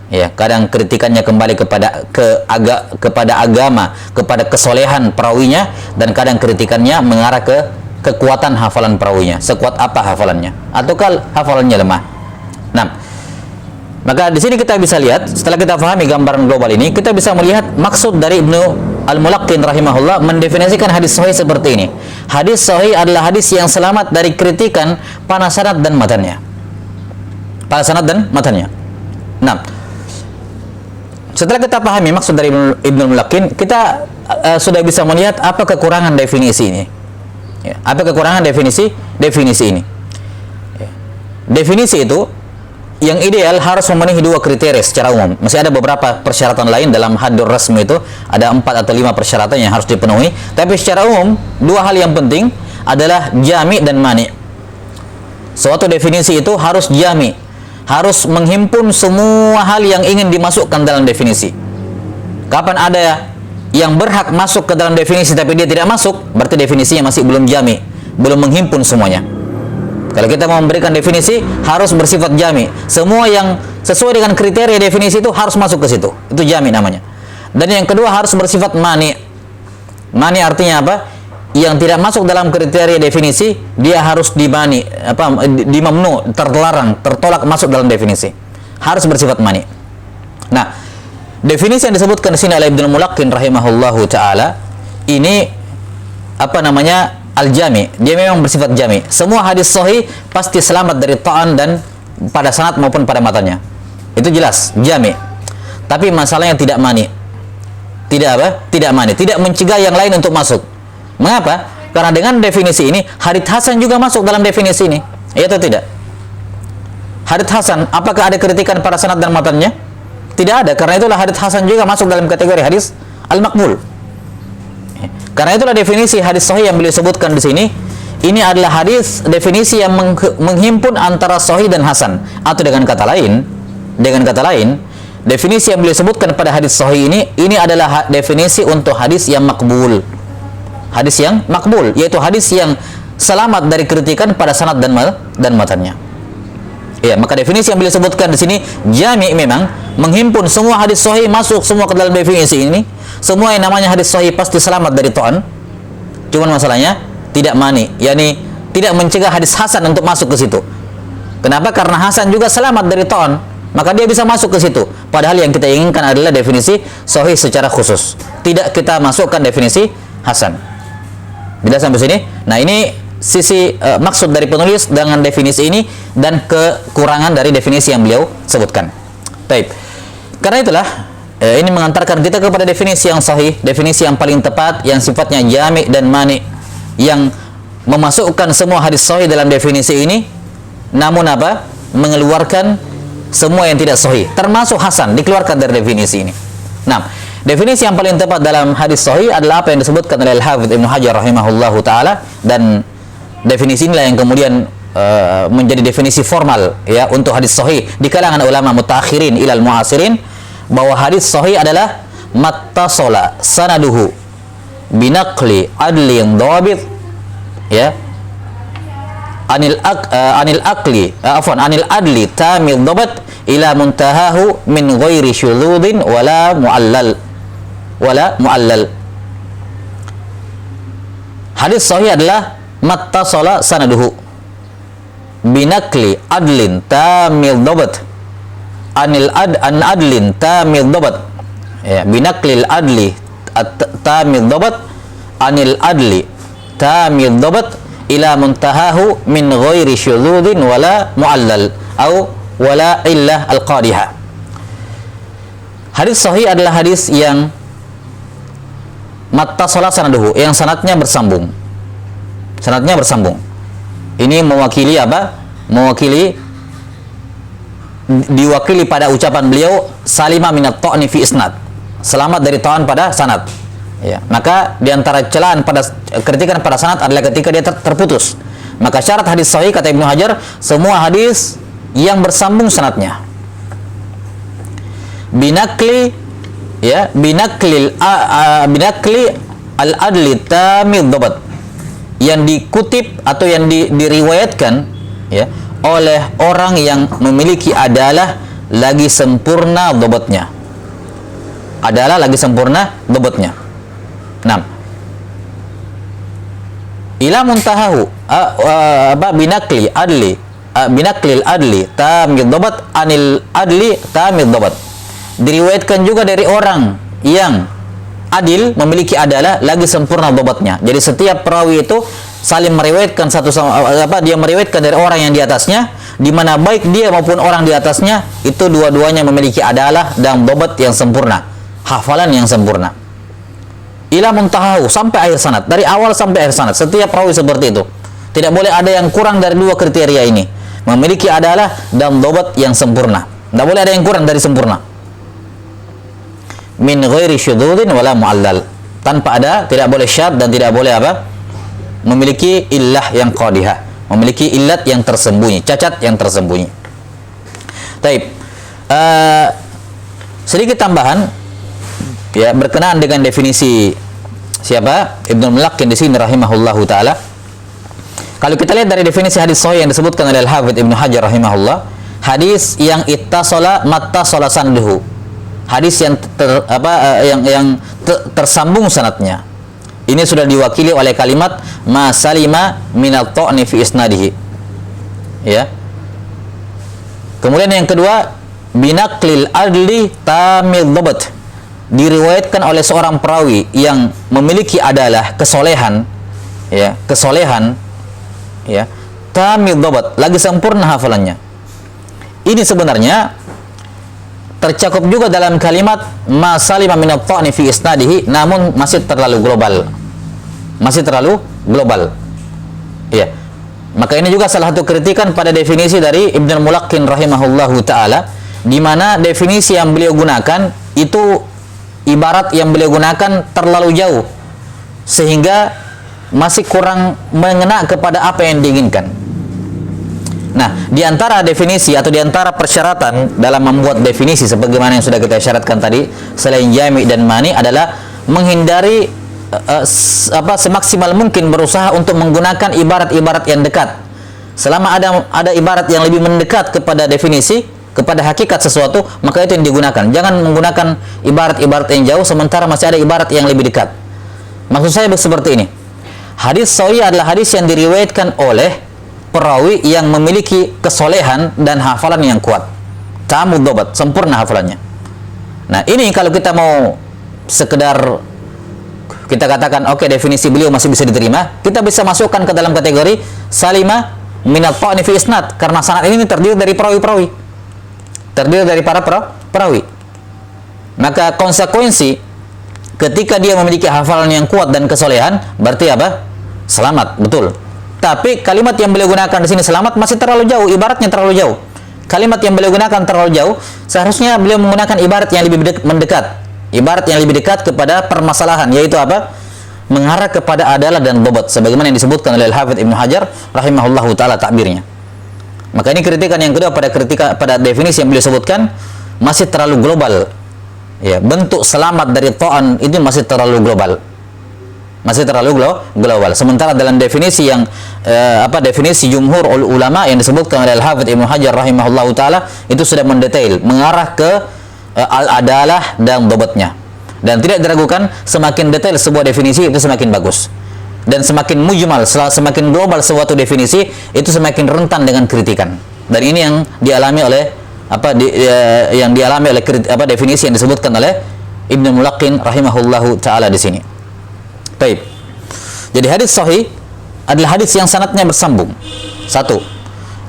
Ya, kadang kritikannya kembali kepada agama, kepada kesolehan perawinya, dan kadang kritikannya mengarah ke kekuatan hafalan perawinya, sekuat apa hafalannya, ataukah hafalannya lemah. Nah, maka di sini kita bisa lihat, setelah kita pahami gambaran global ini, kita bisa melihat maksud dari Ibnu Al-Mulaqqin rahimahullah mendefinisikan hadis sahih seperti ini. Hadis sahih adalah hadis yang selamat dari kritikan pada sanad dan matanya. Pada sanad dan matanya. Nah, setelah kita pahami maksud dari Ibnu Al-Mulaqqin, kita sudah bisa melihat apa kekurangan definisi ini. Ya, apa kekurangan definisi ini? Ya. Definisi itu yang ideal harus memenuhi 2 kriteria secara umum. Masih ada beberapa persyaratan lain dalam haddur rasmi, itu ada 4 atau 5 persyaratan yang harus dipenuhi. Tapi secara umum 2 hal yang penting adalah jami dan mani. Suatu definisi itu harus jami, harus menghimpun semua hal yang ingin dimasukkan dalam definisi. Kapan ada yang berhak masuk ke dalam definisi tapi dia tidak masuk, berarti definisinya masih belum jami, belum menghimpun semuanya. Kalau kita mau memberikan definisi, harus bersifat jami. Semua yang sesuai dengan kriteria definisi itu harus masuk ke situ. Itu jami namanya. Dan yang kedua harus bersifat mani. Mani artinya apa? Yang tidak masuk dalam kriteria definisi, dia harus dimamnu, terlarang, tertolak masuk dalam definisi. Harus bersifat mani. Nah, definisi yang disebutkan di sini oleh Ibnu Mulaqqin rahimahullahu taala ini al-jami. Dia memang bersifat jami. Semua hadis sahih pasti selamat dari ta'an dan pada sanad maupun pada matanya. Itu jelas, jami. Tapi masalahnya tidak mani. Tidak mani, tidak mencegah yang lain untuk masuk. Mengapa? Karena dengan definisi ini hadits hasan juga masuk dalam definisi ini. Iya atau tidak? Hadits hasan, apakah ada kritikan pada sanad dan matanya? Tidak ada. Karena itulah hadits hasan juga masuk dalam kategori hadis al-maqbul. Karena itulah definisi hadis sahih yang beliau sebutkan di sini. Ini adalah hadis definisi yang menghimpun antara sahih dan hasan. Atau dengan kata lain, definisi yang beliau sebutkan pada hadis sahih ini adalah definisi untuk hadis yang makbul. Hadis yang makbul, yaitu hadis yang selamat dari kritikan pada sanad dan matanya. Ya, maka definisi yang beliau sebutkan di sini jami, memang menghimpun semua hadis sahih masuk semua ke dalam definisi ini. Semua yang namanya hadis sahih pasti selamat dari ta'an. Cuman masalahnya tidak mani, yakni tidak mencegah hadis hasan untuk masuk ke situ. Kenapa? Karena hasan juga selamat dari ta'an, maka dia bisa masuk ke situ. Padahal yang kita inginkan adalah definisi sahih secara khusus. Tidak kita masukkan definisi hasan. Bila sampai sini, nah ini sisi maksud dari penulis dengan definisi ini dan kekurangan dari definisi yang beliau sebutkan. Baik. Karena itulah ini mengantarkan kita kepada definisi yang sahih, definisi yang paling tepat, yang sifatnya jami dan mani, yang memasukkan semua hadis sahih dalam definisi ini, namun mengeluarkan semua yang tidak sahih, termasuk hasan, dikeluarkan dari definisi ini. Nah, definisi yang paling tepat dalam hadis sahih adalah apa yang disebutkan oleh Al-Hafidz Ibnu Hajar rahimahullahu taala, dan definisi inilah yang kemudian menjadi definisi formal ya untuk hadis sahih di kalangan ulama mutaakhirin ilal muasirin, bahwa hadis sahih adalah mattasala sanaduhu binaqli adlin dhabit, ya, anil adli tamil dhabat ila muntahahu min ghairi syudzudin wala muallal. Hadis sahih adalah mattasala sanaduhu binaqli adlin tamil dhabat an adlin tamil dhabat, ya, binaqlil adli tamil dhabat anil adli tamil dhabat ila muntahahu min ghairi syudzudin wala muallal atau wala illah al-qadihah. Hadis sahih adalah hadis yang mattasala sanaduhu, yang sanadnya bersambung. Sanadnya bersambung. Ini mewakili apa? Mewakili diwakili pada ucapan beliau salima minat ta'ni fi isnad, selamat dari ta'an pada sanad. Ya, maka di antara celaan pada kritikan pada sanad adalah ketika dia terputus. Maka syarat hadis sahih kata Ibnu Hajar, semua hadis yang bersambung sanadnya. Binakli ya, binakli al-adli tamid dhabat, yang dikutip atau yang diriwayatkan ya oleh orang yang memiliki adalah lagi sempurna dhabatnya. Adalah lagi sempurna dhabatnya. 6. Ila muntahahu binakli adli tamid dhabat anil adli tamid dhabat. Diriwayatkan juga dari orang yang adil, memiliki adalah lagi sempurna dhabatnya. Jadi setiap perawi itu saling meriwayatkan satu sama dia meriwayatkan dari orang yang di atasnya, di mana baik dia maupun orang di atasnya itu dua-duanya memiliki adalah dan dhabat yang sempurna, hafalan yang sempurna. Ila muntahahu, sampai akhir sanad, dari awal sampai akhir sanad, setiap perawi seperti itu. Tidak boleh ada yang kurang dari dua kriteria ini, memiliki adalah dan dhabat yang sempurna. Tidak boleh ada yang kurang dari sempurna. Min ghairi syudzudin wala mu'allal, tanpa ada, tidak boleh syad dan tidak boleh apa? Memiliki illah yang qadihah, memiliki illat yang tersembunyi, cacat yang tersembunyi. Taib. Sedikit tambahan ya berkenaan dengan definisi siapa? Ibnu Mulaqqin di sini rahimahullahu taala. Kalau kita lihat dari definisi hadis sahih yang disebutkan oleh Al-Hafidz Ibnu Hajar rahimahullah, hadis yang ittasala mattasala sanduhu, hadis yang tersambung sanadnya. Ini sudah diwakili oleh kalimat ma salima minat ta'ni fi isnadihi. Ya. Kemudian yang kedua, binaqlil adli tamid dhabat, diriwayatkan oleh seorang perawi yang memiliki adalah kesolehan, ya, kesolehan, ya, tamid dhabat, lagi sempurna hafalannya. Ini sebenarnya tercakup juga dalam kalimat ma salima minat ta'ni fi isnadihi, namun masih terlalu global. Masih terlalu global. Ya. Maka ini juga salah satu kritikan pada definisi dari Ibnu Mulaqqin rahimahullahu taala, di mana definisi yang beliau gunakan itu ibarat yang beliau gunakan terlalu jauh sehingga masih kurang mengena kepada apa yang diinginkan. Nah, di antara definisi atau di antara persyaratan dalam membuat definisi sebagaimana yang sudah kita syaratkan tadi, selain jami' dan mani, adalah menghindari semaksimal mungkin berusaha untuk menggunakan ibarat-ibarat yang dekat. Selama ada ibarat yang lebih mendekat kepada definisi, kepada hakikat sesuatu, maka itu yang digunakan. Jangan menggunakan ibarat-ibarat yang jauh sementara masih ada ibarat yang lebih dekat. Maksud saya seperti ini. Hadis sahih adalah hadis yang diriwayatkan oleh perawi yang memiliki kesolehan dan hafalan yang kuat. Tamud dhabat, sempurna hafalannya. Nah, ini kalau kita mau sekedar kita katakan oke, definisi beliau masih bisa diterima, kita bisa masukkan ke dalam kategori salima minat ta'ni fi isnad, karena sanad ini terdiri dari perawi-perawi, terdiri dari para perawi. Maka konsekuensi ketika dia memiliki hafalan yang kuat dan kesolehan, berarti apa? Selamat, betul. Tapi kalimat yang beliau gunakan di sini selamat masih terlalu jauh, ibaratnya terlalu jauh. Kalimat yang beliau gunakan terlalu jauh, seharusnya beliau menggunakan ibarat yang lebih mendekat. Ibarat yang lebih dekat kepada permasalahan, yaitu apa? Mengarah kepada adalah dan dhabat, sebagaimana yang disebutkan oleh Al-Hafidz Ibnu Hajar rahimahullahu taala takbirnya. Maka ini kritikan yang kedua pada definisi yang beliau sebutkan, masih terlalu global. Ya, bentuk selamat dari ta'an ini masih terlalu global. Masih terlalu global. Sementara dalam definisi yang definisi jumhur ulama yang disebutkan oleh Al-Hafidz Ibnu Hajar rahimahullahu taala, itu sudah mendetail, mengarah ke al-adalah dan dhabatnya. Dan tidak diragukan, semakin detail sebuah definisi itu semakin bagus. Dan semakin mujmal, semakin global suatu definisi itu semakin rentan dengan kritikan. Dan ini yang dialami oleh definisi yang disebutkan oleh Ibnu Mulaqqin rahimahullahu taala di sini. Baik. Jadi hadis sahih adalah hadis yang sanadnya bersambung. Satu.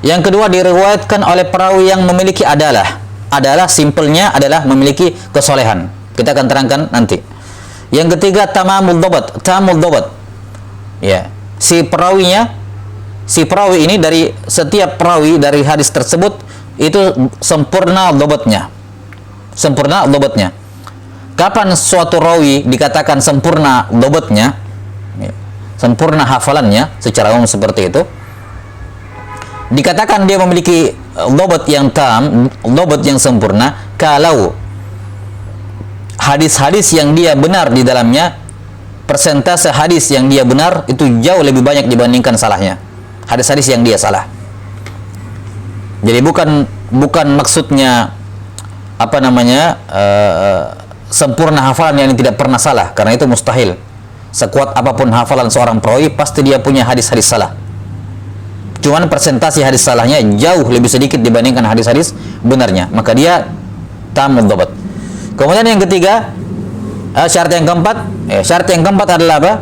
Yang kedua, diriwayatkan oleh perawi yang memiliki adalah simpelnya adalah memiliki kesolehan. Kita akan terangkan nanti. Yang ketiga, tamamul dhabat. Ya, si perawi ini dari setiap perawi dari hadis tersebut itu sempurna dhabatnya. Sempurna dhabatnya. Kapan suatu rawi dikatakan sempurna dhabatnya, sempurna hafalannya secara umum seperti itu, dikatakan dia memiliki dhabat yang tam, dhabat yang sempurna kalau hadis-hadis yang dia benar di dalamnya, persentase hadis yang dia benar itu jauh lebih banyak dibandingkan salahnya. Hadis-hadis yang dia salah. Jadi bukan maksudnya apa namanya sempurna hafalan yang tidak pernah salah, karena itu mustahil. Sekuat apapun hafalan seorang perawi, pasti dia punya hadis-hadis salah. Cuman persentase hadis salahnya jauh lebih sedikit dibandingkan hadis-hadis benarnya, maka dia tamud dhabat. Kemudian yang ketiga, syarat yang keempat adalah apa?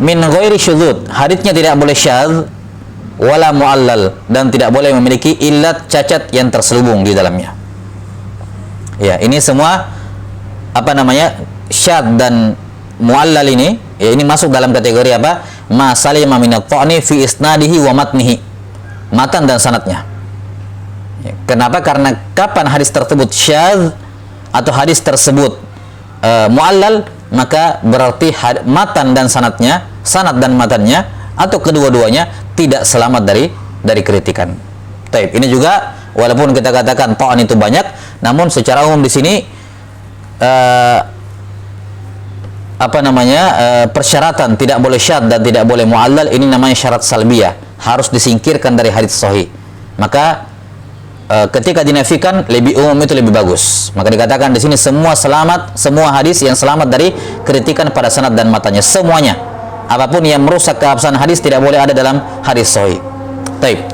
Min ghairi syudzud. Hadisnya tidak boleh syadz wala muallal, dan tidak boleh memiliki illat, cacat yang terselubung di dalamnya. Ya, ini semua apa namanya? Syadz dan muallal ini, ya, ini masuk dalam kategori apa? Ma salima min at-ta'ni fi isnadihi wa matnihi. Matan dan sanadnya. Ya, kenapa? Karena kapan hadis tersebut syadz atau hadis tersebut muallal, maka berarti matan dan sanadnya, sanad dan matannya atau kedua-duanya tidak selamat dari kritikan. Taib. Ini juga walaupun kita katakan ta'an itu banyak, namun secara umum di sini apa namanya persyaratan tidak boleh syadz dan tidak boleh muallal, ini namanya syarat salbiyah, harus disingkirkan dari hadits sahih. Maka ketika dinafikan lebih umum itu lebih bagus. Maka dikatakan di sini semua selamat, semua hadis yang selamat dari kritikan pada sanad dan matanya, semuanya. Apapun yang merusak keabsahan hadis tidak boleh ada dalam hadis sahih. Taib.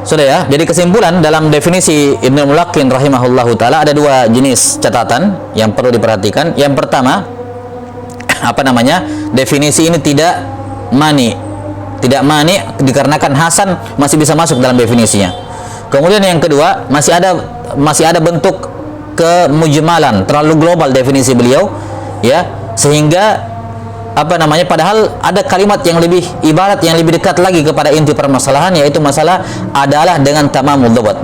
Sudah ya. Jadi kesimpulan dalam definisi Ibnu Mulaqqin rahimahullahu taala ada dua jenis catatan yang perlu diperhatikan. Yang pertama, apa namanya? Definisi ini tidak mani. Tidak mani dikarenakan hasan masih bisa masuk dalam definisinya. Kemudian yang kedua, masih ada bentuk kemujmalan, terlalu global definisi beliau, ya, sehingga apa namanya, padahal ada kalimat yang lebih ibarat yang lebih dekat lagi kepada inti permasalahan, yaitu masalah adalah dengan tamamul dhabat.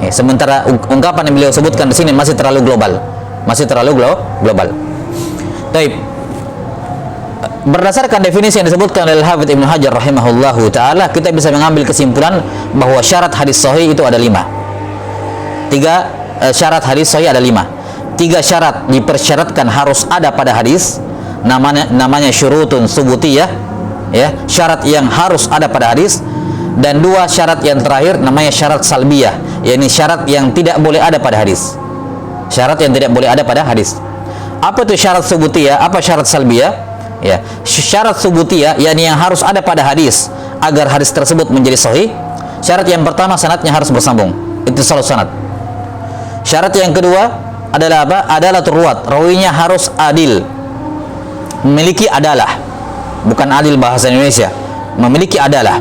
Ya, sementara ungkapan yang beliau sebutkan di sini masih terlalu global. Baik. Berdasarkan definisi yang disebutkan oleh Hafidz Ibnu Hajar rahimahullahu taala, kita bisa mengambil kesimpulan bahwa syarat hadis sahih itu ada 5. Syarat hadis sahih ada 5. 3 syarat dipersyaratkan harus ada pada hadis, namanya syurutun subutiyah, ya, syarat yang harus ada pada hadis. Dan 2 syarat yang terakhir namanya syarat salbiyah, yakni syarat yang tidak boleh ada pada hadis. Syarat yang tidak boleh ada pada hadis. Apa itu syarat subutiyah? Apa syarat salbiyah? Ya, syarat subutiyah yakni yang harus ada pada hadis agar hadis tersebut menjadi sahih. Syarat yang pertama, sanadnya harus bersambung, ittisalus sanad. Syarat yang kedua adalah apa? Adalah ruwat, rawinya harus adil, memiliki adalah, bukan adil bahasa Indonesia, memiliki adalah.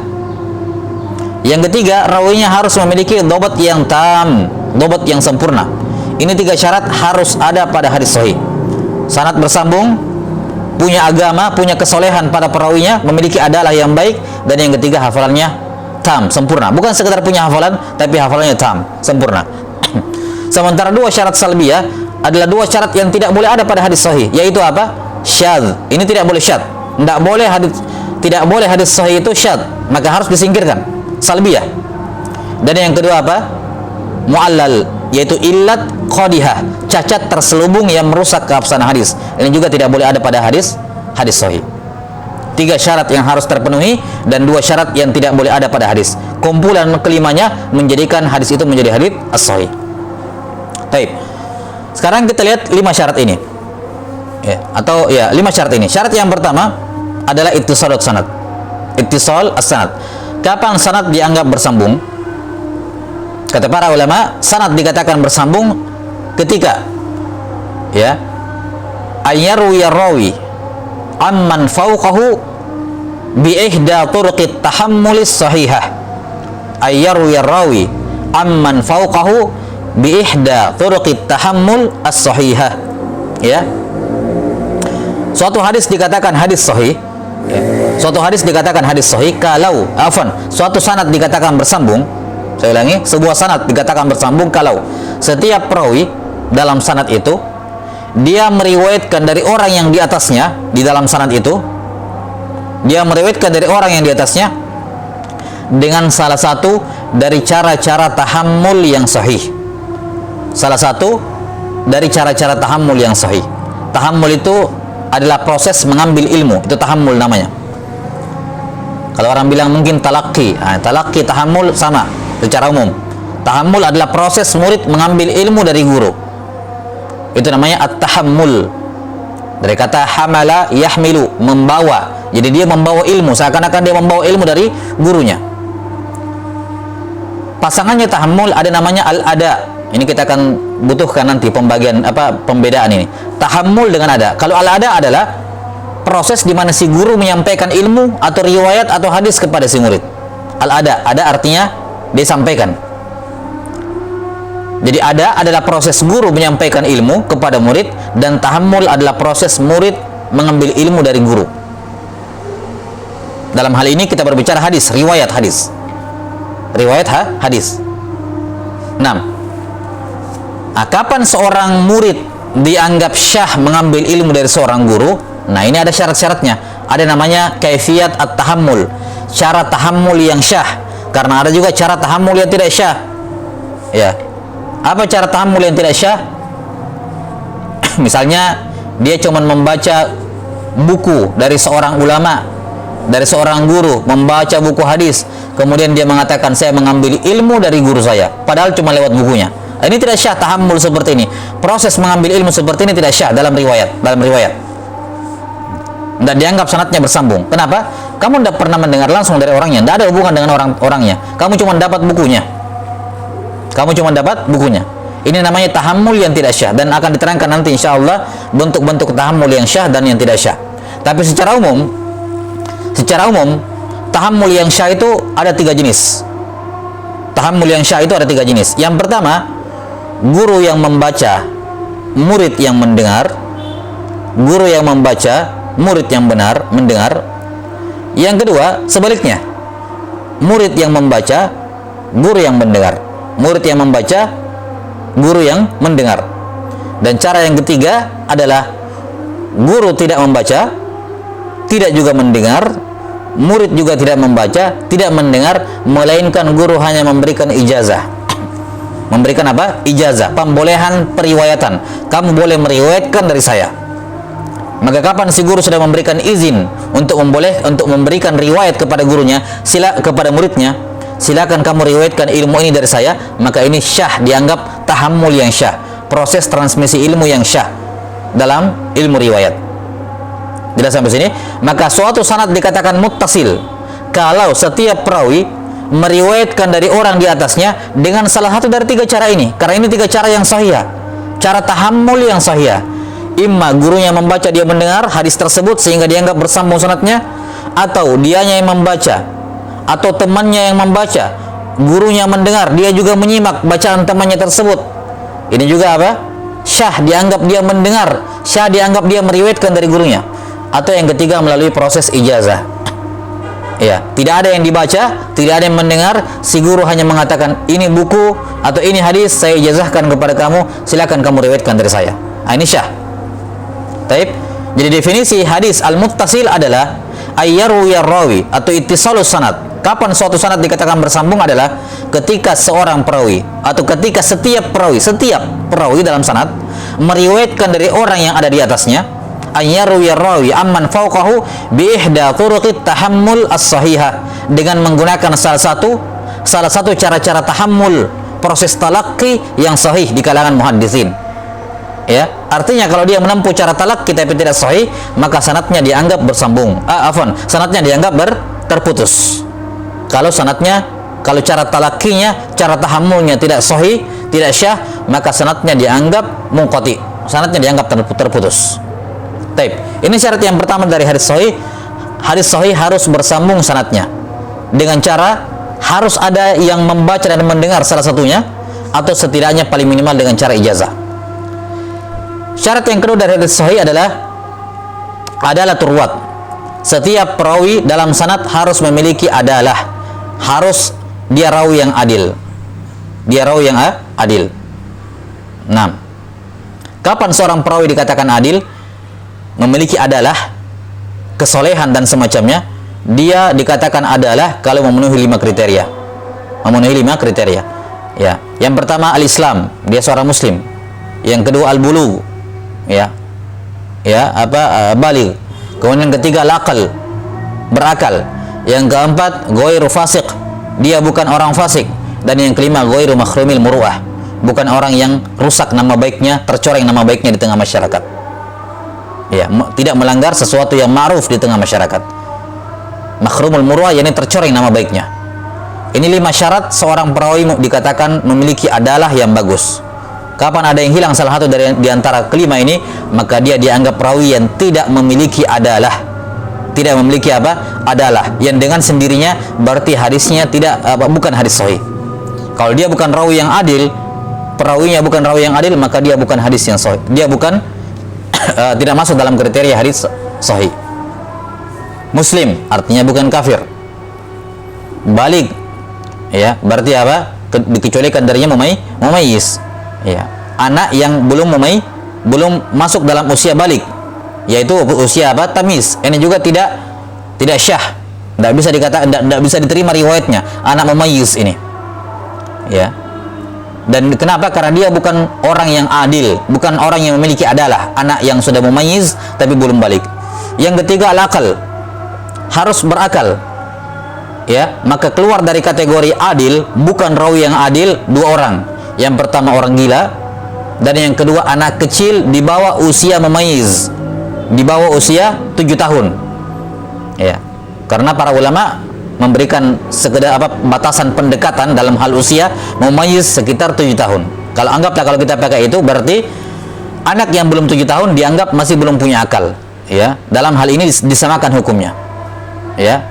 Yang ketiga, rawinya harus memiliki dhabat yang tam, dhabat yang sempurna. Ini 3 syarat harus ada pada hadis sahih. Sanad bersambung, punya agama, punya kesolehan pada perawinya, memiliki adalah yang baik, dan yang ketiga hafalannya tam, sempurna. Bukan sekedar punya hafalan, tapi hafalannya tam, sempurna. Sementara 2 syarat salbiyah adalah 2 syarat yang tidak boleh ada pada hadis sahih, yaitu apa? Syadz. Ini tidak boleh syadz. Tidak boleh hadis sahih itu syadz, maka harus disingkirkan. Salbiyah. Dan yang kedua apa? Muallal, yaitu illat qadihah, cacat terselubung yang merusak keabsahan hadis. Ini juga tidak boleh ada pada hadis sahih. 3 syarat yang harus terpenuhi dan 2 syarat yang tidak boleh ada pada hadis. Kumpulan kelimanya menjadikan hadis itu menjadi hadis as-sahih. Baik. Sekarang kita lihat 5 syarat ini. Ya, atau ya 5 syarat ini. Syarat yang pertama adalah ittisalus sanad. Ittisal as-sanad. Kapan sanad dianggap bersambung? Kata para ulama, sanad dikatakan bersambung ketika ya ayyaru rawi amman fawqahu bi ihda turuqit tahammulis sahihah. Ayyaru rawi amman fawqahu bi ihda turuqit tahammul as-sahihah. Ya. Suatu hadis dikatakan hadis sahih, ya. Suatu hadis dikatakan hadis sahih kalau suatu sanad dikatakan bersambung Saya ulangi, sebuah sanad dikatakan bersambung kalau setiap perawi dalam sanad itu dia meriwayatkan dari orang yang di atasnya. Di dalam sanad itu dia meriwayatkan dari orang yang di atasnya dengan salah satu dari cara-cara tahammul yang sahih. Salah satu dari cara-cara tahammul yang sahih. Tahammul itu adalah proses mengambil ilmu, itu tahammul namanya. Kalau orang bilang mungkin talaqi, talaqi tahammul sama secara umum. Tahammul adalah proses murid mengambil ilmu dari guru. Itu namanya at-tahammul. Dari kata hamala yahmilu, membawa. Jadi dia membawa ilmu, seakan-akan dia membawa ilmu dari gurunya. Pasangannya tahammul ada namanya al-ada. Ini kita akan butuhkan nanti pembedaan ini. Tahammul dengan ada. Kalau al-ada adalah proses di mana si guru menyampaikan ilmu atau riwayat atau hadis kepada si murid. Al-ada, ada artinya dia sampaikan. Jadi ada adalah proses guru menyampaikan ilmu kepada murid, dan tahammul adalah proses murid mengambil ilmu dari guru. Dalam hal ini kita berbicara hadis, riwayat hadis. Riwayat hadis. 6. Kapan seorang murid dianggap syah mengambil ilmu dari seorang guru? Nah, ini ada syarat-syaratnya. Ada namanya kaifiyat at-tahammul, cara tahammul yang syah. Karena ada juga cara tahammul yang tidak syah. Ya. Apa cara tahammul yang tidak syah? Misalnya dia cuma membaca buku dari seorang ulama, dari seorang guru, membaca buku hadis, kemudian dia mengatakan saya mengambil ilmu dari guru saya, padahal cuma lewat bukunya. Ini tidak syah tahammul seperti ini. Proses mengambil ilmu seperti ini tidak syah dalam riwayat. Dan dianggap sanadnya bersambung. Kenapa? Kamu tidak pernah mendengar langsung dari orangnya, tidak ada hubungan dengan orangnya. Kamu cuma dapat bukunya. Ini namanya tahammul yang tidak syah, dan akan diterangkan nanti insya Allah bentuk-bentuk tahammul yang syah dan yang tidak syah. Tapi secara umum tahammul yang syah itu ada 3 jenis. Tahammul yang syah itu ada 3 jenis. Yang pertama, guru yang membaca, murid yang mendengar. Guru yang membaca, murid yang mendengar. Yang kedua, sebaliknya, murid yang membaca, guru yang mendengar. Murid yang membaca, guru yang mendengar. Dan cara yang ketiga adalah guru tidak membaca, tidak juga mendengar, murid juga tidak membaca, tidak mendengar, melainkan guru hanya memberikan ijazah. Memberikan apa? Ijazah, pembolehan periwayatan. Kamu boleh meriwayatkan dari saya. Maka kapan si guru sudah memberikan izin untuk memberikan riwayat kepada gurunya, kepada muridnya, silakan kamu riwayatkan ilmu ini dari saya, maka ini syah, dianggap tahammul yang syah, proses transmisi ilmu yang syah dalam ilmu riwayat. Jelas sampai sini? Maka suatu sanad dikatakan muttasil kalau setiap perawi meriwayatkan dari orang di atasnya dengan salah satu dari 3 cara ini. Karena ini 3 cara yang sahih, cara tahammul yang sahih. Imma gurunya membaca, dia mendengar hadis tersebut sehingga dianggap bersambung sanadnya, atau dianya yang membaca, atau temannya yang membaca, gurunya mendengar, dia juga menyimak bacaan temannya tersebut. Ini juga apa? Syah, dianggap dia mendengar, syah dianggap dia meriwayatkan dari gurunya. Atau yang ketiga melalui proses ijazah. Ya, tidak ada yang dibaca, tidak ada yang mendengar, si guru hanya mengatakan ini buku atau ini hadis saya ijazahkan kepada kamu, silakan kamu riwayatkan dari saya. Ini syah. Taib. Jadi definisi hadis al-muttasil adalah ayyaruwiyar rawi atau ittisalus sanad. Kapan suatu sanad dikatakan bersambung adalah ketika seorang perawi atau ketika setiap perawi dalam sanad meriwayatkan dari orang yang ada di atasnya, ayyaruwiyar rawi amman fawqahu bi ihda turuqit tahammul as-sahihah, dengan menggunakan salah satu cara-cara tahammul, proses talaqi yang sahih di kalangan muhaddisin. Ya, artinya kalau dia menempuh cara talaqi tapi tidak sahih, maka sanadnya dianggap bersambung. Sanadnya dianggap terputus. Kalau cara talaqinya, cara tahammulnya tidak sahih, tidak syah, maka sanadnya dianggap munqati. Sanadnya dianggap terputus. Taib. Ini syarat yang pertama dari hadis sahih. Hadis sahih harus bersambung sanadnya. Dengan cara harus ada yang membaca dan mendengar salah satunya, atau setidaknya paling minimal dengan cara ijazah. Syarat yang kedua dari hadis sahih adalah turwat. Setiap perawi dalam sanad harus memiliki adalah, harus dia rawi yang adil. Dia rawi yang adil. 6. Kapan seorang perawi dikatakan adil? Memiliki adalah, kesolehan dan semacamnya. Dia dikatakan adalah kalau memenuhi 5 kriteria. Memenuhi 5 kriteria. Ya, yang pertama al-Islam, dia seorang muslim. Yang kedua al-bulugh, baligh. Kemudian yang ketiga al-aql, berakal. Yang keempat ghairu fasiq, dia bukan orang fasik. Dan yang kelima ghairu makhrumil muru'ah, bukan orang yang rusak nama baiknya, tercoreng nama baiknya di tengah masyarakat. Ya, tidak melanggar sesuatu yang ma'ruf di tengah masyarakat. Makhrumul muru'ah yakni tercoreng nama baiknya. Ini 5 syarat seorang perawi dikatakan memiliki adalah yang bagus. Kapan ada yang hilang salah satu dari di antara kelima ini, maka dia dianggap perawi yang tidak memiliki adalah. Tidak memiliki adalah, yang dengan sendirinya berarti hadisnya bukan hadis sahih. Kalau dia bukan rawi yang adil, perawinya bukan rawi yang adil, maka dia bukan hadis yang sahih. Dia bukan tidak masuk dalam kriteria hadis sahih. Muslim artinya bukan kafir. Baligh, ya, berarti dikecualikan darinya mumayyiz. Ya, anak yang belum masuk dalam usia baligh, yaitu usia tamyiz. Ini juga tidak syah. Tidak bisa dikatakan, tidak bisa diterima riwayatnya anak mumayyiz ini. Ya. Dan kenapa? Karena dia bukan orang yang adil, bukan orang yang memiliki adalah, anak yang sudah mumayyiz tapi belum baligh. Yang ketiga al-aql, harus berakal. Ya, maka keluar dari kategori adil, bukan rawi yang adil, 2 orang. Yang pertama orang gila, dan yang kedua anak kecil di bawah usia mumayyiz, di bawah usia 7 tahun. Ya. Karena para ulama memberikan sekedar batasan pendekatan dalam hal usia mumayyiz sekitar 7 tahun. Kalau kita pakai itu, berarti anak yang belum 7 tahun dianggap masih belum punya akal. Ya, dalam hal ini disamakan hukumnya. Ya.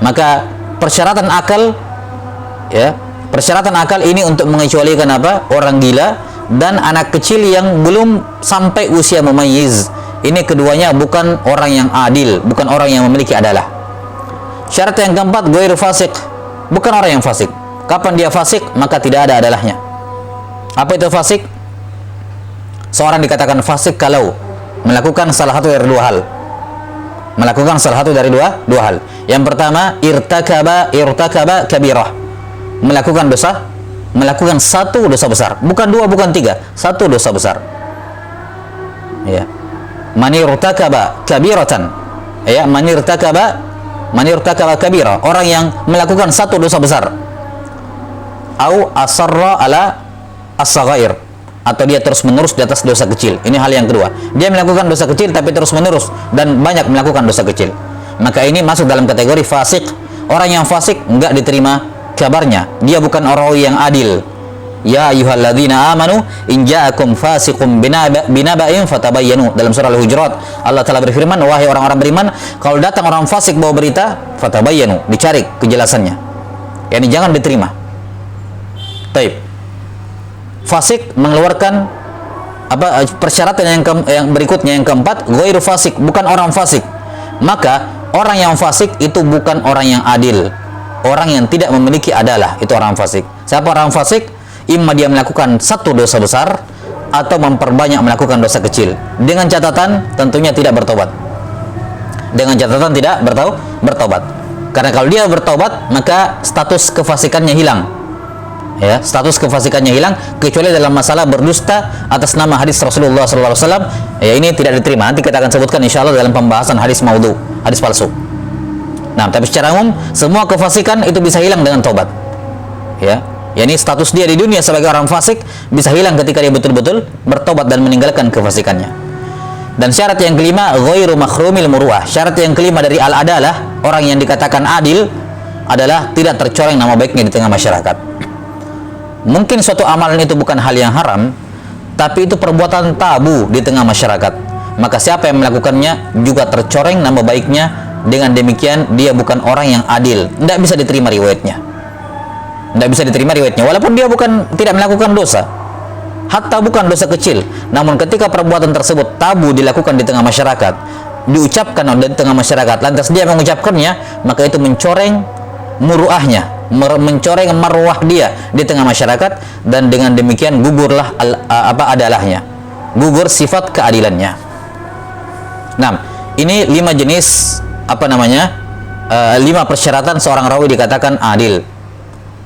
Maka persyaratan akal ini untuk mengecualikan orang gila dan anak kecil yang belum sampai usia mumayyiz. Ini keduanya bukan orang yang adil, bukan orang yang memiliki adalah. Syarat yang keempat ghairu fasik, bukan orang yang fasik. Kapan dia fasik? Maka tidak ada adalahnya. Apa itu fasik? Seorang dikatakan fasik kalau melakukan salah satu dari 2 hal. Melakukan salah satu dari dua hal. Yang pertama, irtakaba kabirah, melakukan satu dosa besar, bukan 2, bukan 3, 1 dosa besar. Ya, man irtakaba kabiratan, ya, man irtakaba kabirah, orang yang melakukan 1 dosa besar. Au asarra ala as-saghair, atau dia terus menerus di atas dosa kecil. Ini hal yang kedua. Dia melakukan dosa kecil tapi terus menerus dan banyak melakukan dosa kecil. Maka ini masuk dalam kategori fasik. Orang yang fasik enggak diterima kabarnya. Dia bukan orang yang adil. Ya ayyuhalladzina amanu in ja'akum fasiqun binaba'in fatabayyanu. Dalam surah Al-Hujurat Allah Ta'ala berfirman, wahai orang-orang beriman, kalau datang orang fasik bawa berita, fatabayyanu, dicari kejelasannya. Yani jangan diterima. Taib. Fasik mengeluarkan persyaratan yang berikutnya, yang keempat ghairu fasik, bukan orang fasik. Maka orang yang fasik itu bukan orang yang adil, orang yang tidak memiliki adalah, itu orang fasik. Siapa orang fasik? Imma dia melakukan 1 dosa besar atau memperbanyak melakukan dosa kecil, dengan catatan tentunya tidak bertobat. Dengan catatan tidak bertobat. Karena kalau dia bertobat, maka status kefasikannya hilang. Ya, status kefasikannya hilang, kecuali dalam masalah berdusta atas nama hadis Rasulullah SAW. Ya, ini tidak diterima. Nanti kita akan sebutkan insyaallah dalam pembahasan hadis maudhu, hadis palsu. Nah, tapi secara umum semua kefasikan itu bisa hilang dengan tobat. Ya, yakni status dia di dunia sebagai orang fasik bisa hilang ketika dia betul-betul bertobat dan meninggalkan kefasikannya. Dan syarat yang kelima ghairu makhrumil muru'ah. Syarat yang kelima dari al-adalah, orang yang dikatakan adil adalah tidak tercoreng nama baiknya di tengah masyarakat. Mungkin suatu amalan itu bukan hal yang haram, tapi itu perbuatan tabu di tengah masyarakat. Maka siapa yang melakukannya juga tercoreng nama baiknya. Dengan demikian dia bukan orang yang adil, tidak bisa diterima riwayatnya. Tidak bisa diterima riwayatnya, walaupun dia tidak melakukan dosa, hatta bukan dosa kecil. Namun ketika perbuatan tersebut tabu dilakukan di tengah masyarakat, diucapkan di tengah masyarakat, lantas dia mengucapkannya, maka itu mencoreng muruahnya, mencoreng marwah dia di tengah masyarakat, dan dengan demikian gugurlah adalahnya, gugur sifat keadilannya. Nah, ini 5 jenis 5 persyaratan seorang rawi dikatakan adil.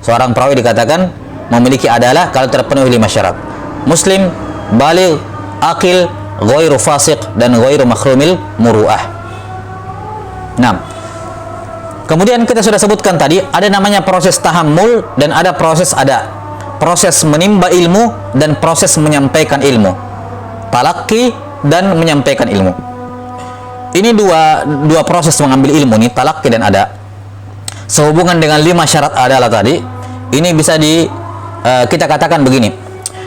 Seorang perawi dikatakan memiliki adalah kalau terpenuhi 5 syarat: muslim, baligh, akil, ghairu fasiq, dan ghairu makhrumil muru'ah. Nah, kemudian kita sudah sebutkan tadi ada namanya proses tahammul dan ada proses ada. Proses menimba ilmu dan proses menyampaikan ilmu. Talaqi dan menyampaikan ilmu. Ini dua proses mengambil ilmu nih, talaqi dan ada. Sehubungan dengan 5 syarat adalah tadi, ini bisa kita katakan begini,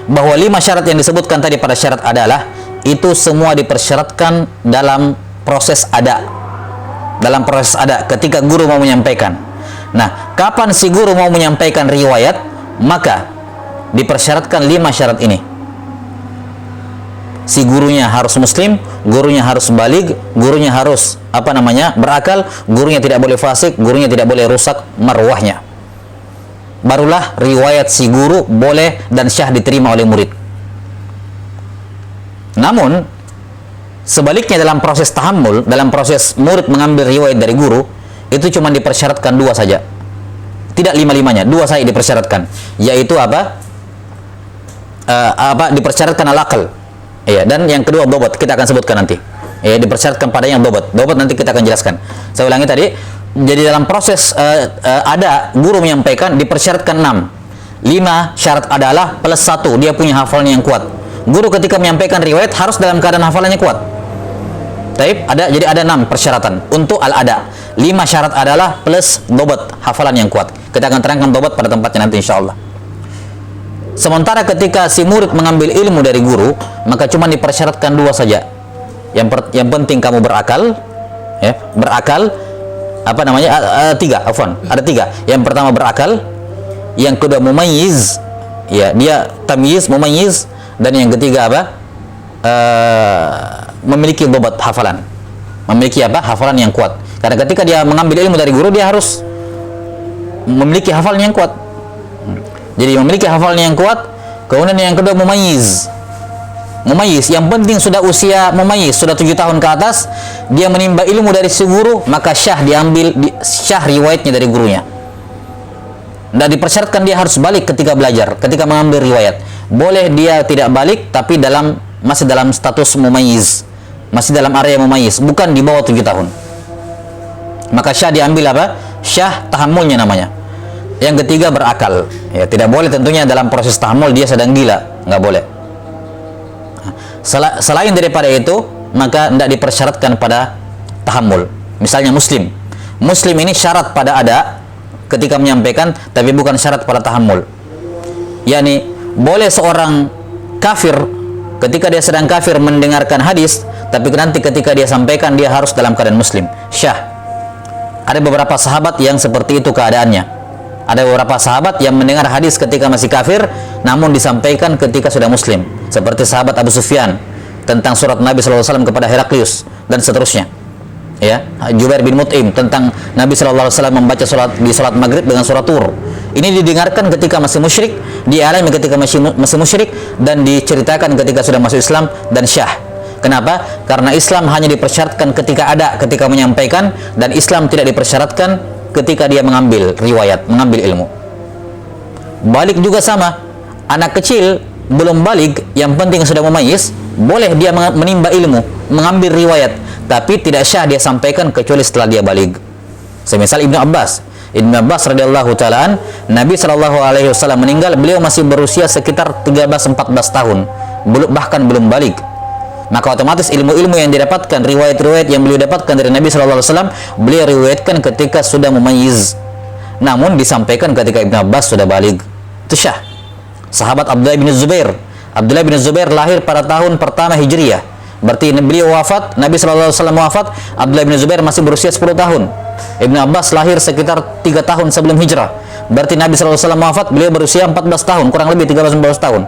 bahwa 5 syarat yang disebutkan tadi pada syarat adalah itu semua dipersyaratkan dalam proses ada. Dalam proses ada ketika guru mau menyampaikan. Nah, kapan si guru mau menyampaikan riwayat, maka dipersyaratkan 5 syarat ini. Si gurunya harus muslim, gurunya harus baligh, gurunya harus berakal, gurunya tidak boleh fasik, gurunya tidak boleh rusak marwahnya. Barulah riwayat si guru boleh dan syah diterima oleh murid. Namun sebaliknya dalam proses tahammul, dalam proses murid mengambil riwayat dari guru, itu cuma dipersyaratkan 2 saja. Tidak 5-5-nya, 2 saja dipersyaratkan, yaitu dipersyaratkan al-aql. Ya, dan yang kedua dobat, kita akan sebutkan nanti. Ya, dipersyaratkan pada yang dobat. Dobat nanti kita akan jelaskan. Saya ulangi tadi. Jadi dalam proses ada guru menyampaikan dipersyaratkan 5 syarat adalah plus 1 dia punya hafalan yang kuat. Guru ketika menyampaikan riwayat harus dalam keadaan hafalannya kuat. Jadi ada 6 persyaratan untuk al-ada. 5 syarat adalah plus dobat, hafalan yang kuat. Kita akan terangkan dobat pada tempatnya nanti insyaallah. Sementara ketika si murid mengambil ilmu dari guru, maka cuma dipersyaratkan 2 saja. Yang penting kamu berakal, ya, berakal. 3, ada 3. Yang pertama berakal, yang kedua mumayyiz, ya, dia tamyiz, mumayyiz, dan yang ketiga memiliki dobat hafalan. Memiliki hafalan yang kuat. Karena ketika dia mengambil ilmu dari guru, dia harus memiliki hafalan yang kuat. Jadi memiliki hafalan yang kuat. Kemudian yang kedua mumayyiz. Mumayyiz, yang penting sudah usia mumayyiz, sudah 7 tahun ke atas, dia menimba ilmu dari si guru, maka syah syah riwayatnya dari gurunya. Dan dipersyaratkan dia harus balik ketika belajar, ketika mengambil riwayat. Boleh dia tidak balik, tapi masih dalam status mumayyiz, masih dalam area mumayyiz, bukan di bawah 7 tahun. Maka syah diambil syah tahammulnya namanya. Yang ketiga berakal. Ya, tidak boleh tentunya dalam proses tahammul dia sedang gila, nggak boleh. Selain daripada itu, maka tidak dipersyaratkan pada tahammul. Misalnya muslim. Muslim ini syarat pada ada ketika menyampaikan, tapi bukan syarat pada tahammul. Yani boleh seorang kafir ketika dia sedang kafir mendengarkan hadis, tapi nanti ketika dia sampaikan dia harus dalam keadaan muslim, syah. Ada beberapa sahabat yang seperti itu keadaannya. Ada beberapa sahabat yang mendengar hadis ketika masih kafir, namun disampaikan ketika sudah muslim. Seperti sahabat Abu Sufyan tentang surat Nabi SAW kepada Heraklius dan seterusnya. Ya, Jubair bin Mut'im tentang Nabi SAW membaca di salat maghrib dengan surat Tur. Ini didengarkan ketika masih musyrik, dialami ketika masih musyrik, dan diceritakan ketika sudah masuk Islam dan syah. Kenapa? Karena Islam hanya dipersyaratkan ketika menyampaikan, dan Islam tidak dipersyaratkan ketika dia mengambil riwayat, mengambil ilmu. Balik juga sama. Anak kecil belum balik, yang penting sudah mumayyiz, boleh dia menimba ilmu, mengambil riwayat, tapi tidak syah dia sampaikan kecuali setelah dia balik. Semisal Ibnu Abbas radhiyallahu ta'ala, Nabi SAW meninggal, beliau masih berusia sekitar 13-14 tahun, bahkan belum balik. Maka otomatis ilmu-ilmu yang didapatkan, riwayat-riwayat yang beliau dapatkan dari Nabi SAW, beliau riwayatkan ketika sudah mumayyiz, namun disampaikan ketika Ibnu Abbas sudah balik. Itu syah. Sahabat Abdullah bin Zubair lahir pada tahun pertama Hijriyah. Berarti beliau wafat, Nabi SAW wafat, Abdullah bin Zubair masih berusia 10 tahun. Ibnu Abbas lahir sekitar 3 tahun sebelum hijrah. Berarti Nabi SAW wafat, beliau berusia 14 tahun, kurang lebih 13-14 tahun.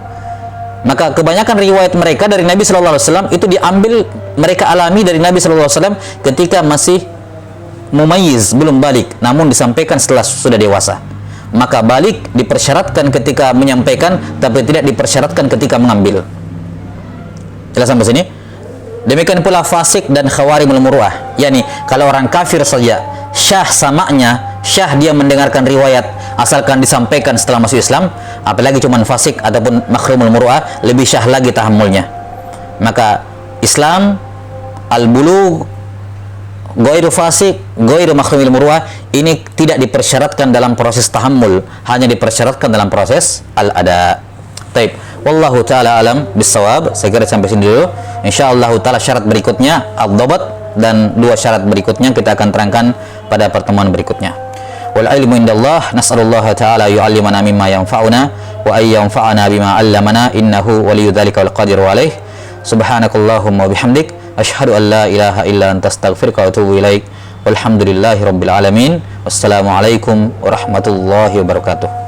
Maka kebanyakan riwayat mereka dari Nabi SAW itu diambil, mereka alami dari Nabi SAW ketika masih mumayyiz, belum balik, namun disampaikan setelah sudah dewasa. maka balik dipersyaratkan ketika menyampaikan, tapi tidak dipersyaratkan ketika mengambil. Jelas sampai sini? Demikian pula fasik dan khawarimul muru'ah, yakni kalau orang kafir saja syah samanya, syah dia mendengarkan riwayat asalkan disampaikan setelah masuk Islam, apalagi cuman fasik ataupun makhrumul muru'ah, lebih syah lagi tahammulnya. Maka Islam al-bulugh ghairu fasik, ghairu makhrumil muru'ah, ini tidak dipersyaratkan dalam proses tahammul, hanya dipersyaratkan dalam proses al-ada. Taib. Wallahu ta'ala alam bisawab. Saya kira sampai sini dulu. Insyaallah ta'ala syarat berikutnya ad-dhabat, dan dua syarat berikutnya kita akan terangkan pada pertemuan berikutnya. Wal ilmu indallah, nas'alullaha ta'ala yu'allimana mimma yanfa'una wa ay yanfa'ana bima 'allamana, innahu waliyyu dzalika wal qadiru alaih. Subhanakallahumma wa bihamdik, asyhadu an la ilaha illa anta, astaghfiruka wa atubu ilaik. Walhamdulillahi rabbil alamin. Wassalamu alaikum warahmatullahi wabarakatuh.